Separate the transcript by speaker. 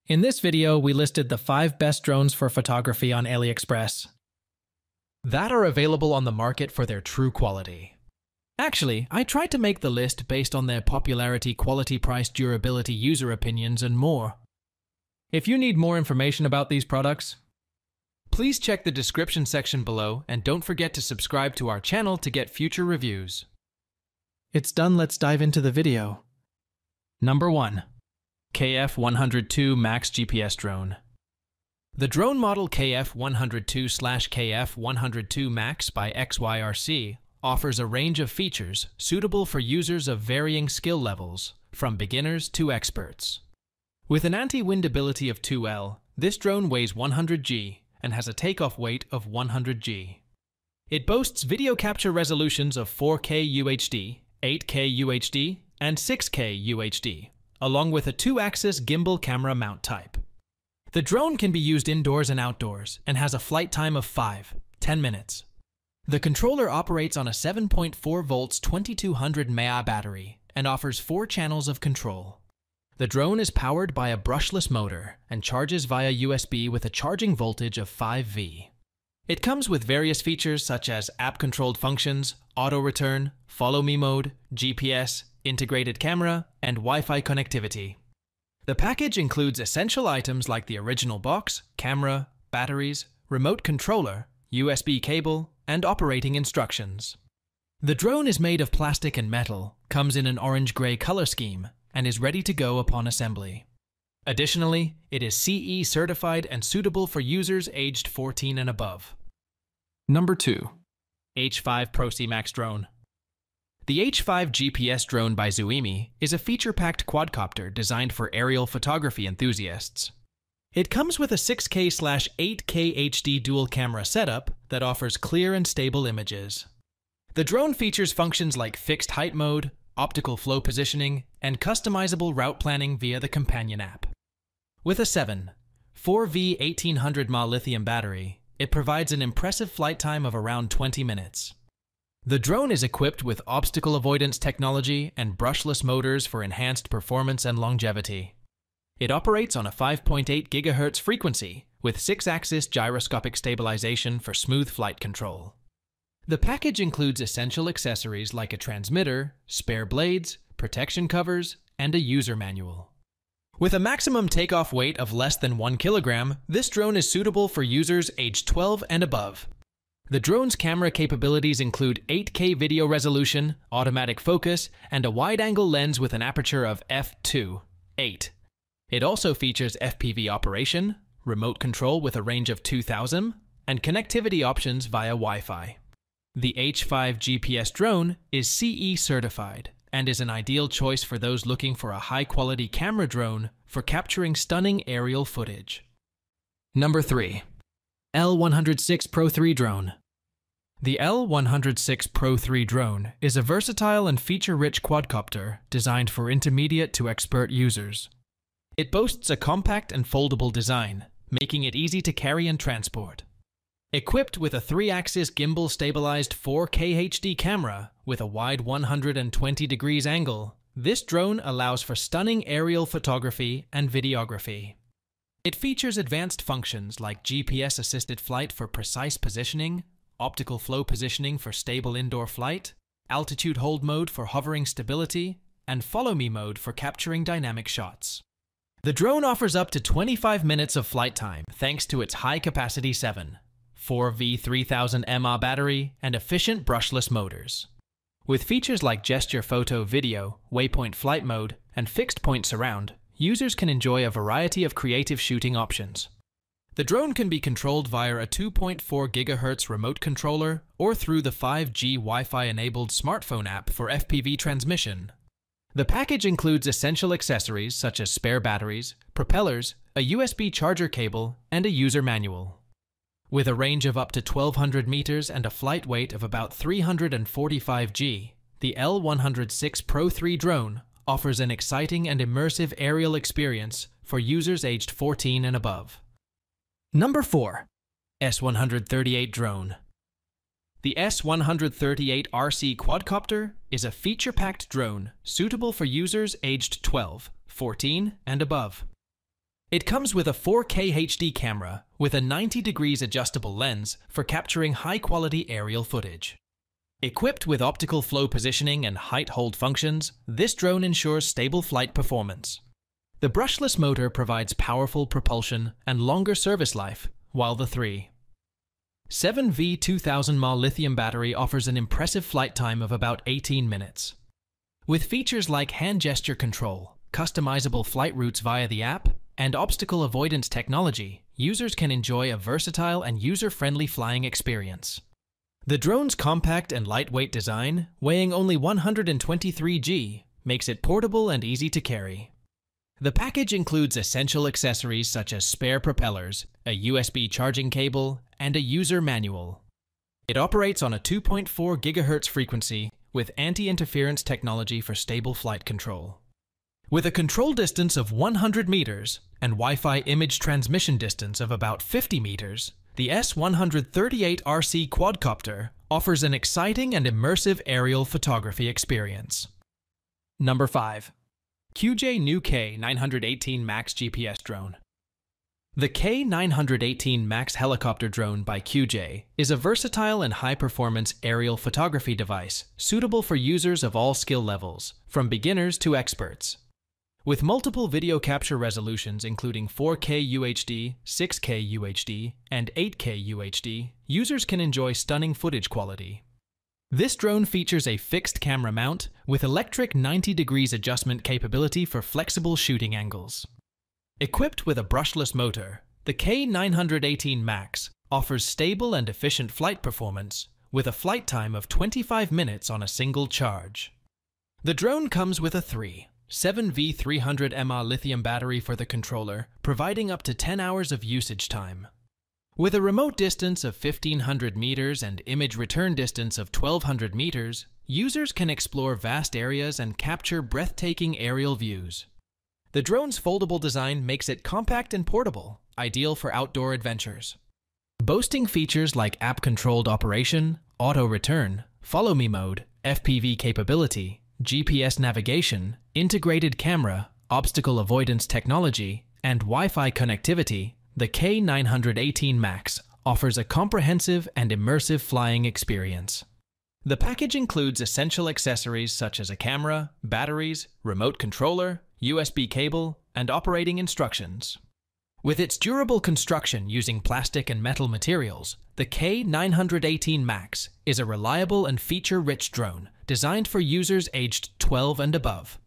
Speaker 1: In this video, we listed the 5 best drones for photography on Aliexpress that are available on the market for their true quality. Actually, I tried to make the list based on their popularity, quality, price, durability, user opinions, and more. If you need more information about these products, please check the description section below and don't forget to subscribe to our channel to get future reviews. It's done, let's dive into the video. Number 1. KF102 MAX GPS Drone. The drone model KF102/KF102 MAX by XYRC offers a range of features suitable for users of varying skill levels, from beginners to experts. With an anti-wind ability of 2L, this drone weighs 100 g and has a takeoff weight of 100 g. It boasts video capture resolutions of 4K UHD, 8K UHD, and 6K UHD, along with a 2-axis gimbal camera mount type. The drone can be used indoors and outdoors and has a flight time of 5-10 minutes. The controller operates on a 7.4 volts 2200 mAh battery and offers 4 channels of control. The drone is powered by a brushless motor and charges via USB with a charging voltage of 5V. It comes with various features such as app-controlled functions, auto-return, follow-me mode, GPS, integrated camera, and Wi-Fi connectivity. The package includes essential items like the original box, camera, batteries, remote controller, USB cable, and operating instructions. The drone is made of plastic and metal, comes in an orange-gray color scheme, and is ready to go upon assembly. Additionally, it is CE certified and suitable for users aged 14 and above. Number 2. H5 Pro C-MAX Drone. The H5 GPS drone by Zuimi is a feature-packed quadcopter designed for aerial photography enthusiasts. It comes with a 6K/8K HD dual camera setup that offers clear and stable images. The drone features functions like fixed height mode, optical flow positioning, and customizable route planning via the companion app. With a 4V 1800 mAh lithium battery, it provides an impressive flight time of around 20 minutes. The drone is equipped with obstacle avoidance technology and brushless motors for enhanced performance and longevity. It operates on a 5.8 GHz frequency with 6-axis gyroscopic stabilization for smooth flight control. The package includes essential accessories like a transmitter, spare blades, protection covers, and a user manual. With a maximum takeoff weight of less than 1 kilogram, this drone is suitable for users aged 12 and above. The drone's camera capabilities include 8K video resolution, automatic focus, and a wide-angle lens with an aperture of f2.8. It also features FPV operation, remote control with a range of 2000, and connectivity options via Wi-Fi. The H5 GPS drone is CE certified and is an ideal choice for those looking for a high-quality camera drone for capturing stunning aerial footage. Number 3. L106 Pro 3 Drone. The L106 Pro 3 drone is a versatile and feature-rich quadcopter designed for intermediate to expert users. It boasts a compact and foldable design, making it easy to carry and transport. Equipped with a 3-axis gimbal-stabilized 4K HD camera with a wide 120 degrees angle, this drone allows for stunning aerial photography and videography. It features advanced functions like GPS-assisted flight for precise positioning, optical flow positioning for stable indoor flight, altitude hold mode for hovering stability, and follow-me mode for capturing dynamic shots. The drone offers up to 25 minutes of flight time thanks to its high-capacity 4V 3000 mAh battery and efficient brushless motors. With features like gesture photo video, waypoint flight mode, and fixed point surround, users can enjoy a variety of creative shooting options. The drone can be controlled via a 2.4 GHz remote controller or through the 5G Wi-Fi enabled smartphone app for FPV transmission. The package includes essential accessories such as spare batteries, propellers, a USB charger cable, and a user manual. With a range of up to 1,200 meters and a flight weight of about 345 g, the L106 Pro 3 drone offers an exciting and immersive aerial experience for users aged 14 and above. Number 4. S138 Drone. The S138 RC quadcopter is a feature-packed drone suitable for users aged 12, 14, and above. It comes with a 4K HD camera with a 90 degrees adjustable lens for capturing high-quality aerial footage. Equipped with optical flow positioning and height hold functions, this drone ensures stable flight performance. The brushless motor provides powerful propulsion and longer service life, while the 3.7V 2000 mAh lithium battery offers an impressive flight time of about 18 minutes. With features like hand gesture control, customizable flight routes via the app, and obstacle avoidance technology, users can enjoy a versatile and user-friendly flying experience. The drone's compact and lightweight design, weighing only 123 g, makes it portable and easy to carry. The package includes essential accessories such as spare propellers, a USB charging cable, and a user manual. It operates on a 2.4 GHz frequency with anti-interference technology for stable flight control. With a control distance of 100 meters and Wi-Fi image transmission distance of about 50 meters, the S138 RC quadcopter offers an exciting and immersive aerial photography experience. Number 5. QJ new K918 MAX GPS Drone. The K918 MAX helicopter drone by QJ is a versatile and high-performance aerial photography device suitable for users of all skill levels, from beginners to experts. With multiple video capture resolutions including 4K UHD, 6K UHD, and 8K UHD, users can enjoy stunning footage quality. This drone features a fixed camera mount with electric 90 degrees adjustment capability for flexible shooting angles. Equipped with a brushless motor, the K918 MAX offers stable and efficient flight performance with a flight time of 25 minutes on a single charge. The drone comes with a 3.7V 300 mAh lithium battery for the controller, providing up to 10 hours of usage time. With a remote distance of 1,500 meters and image return distance of 1,200 meters, users can explore vast areas and capture breathtaking aerial views. The drone's foldable design makes it compact and portable, ideal for outdoor adventures. Boasting features like app-controlled operation, auto return, follow me mode, FPV capability, GPS navigation, integrated camera, obstacle avoidance technology, and Wi-Fi connectivity, the K918 MAX offers a comprehensive and immersive flying experience. The package includes essential accessories such as a camera, batteries, remote controller, USB cable, and operating instructions. With its durable construction using plastic and metal materials, the K918 MAX is a reliable and feature-rich drone designed for users aged 12 and above.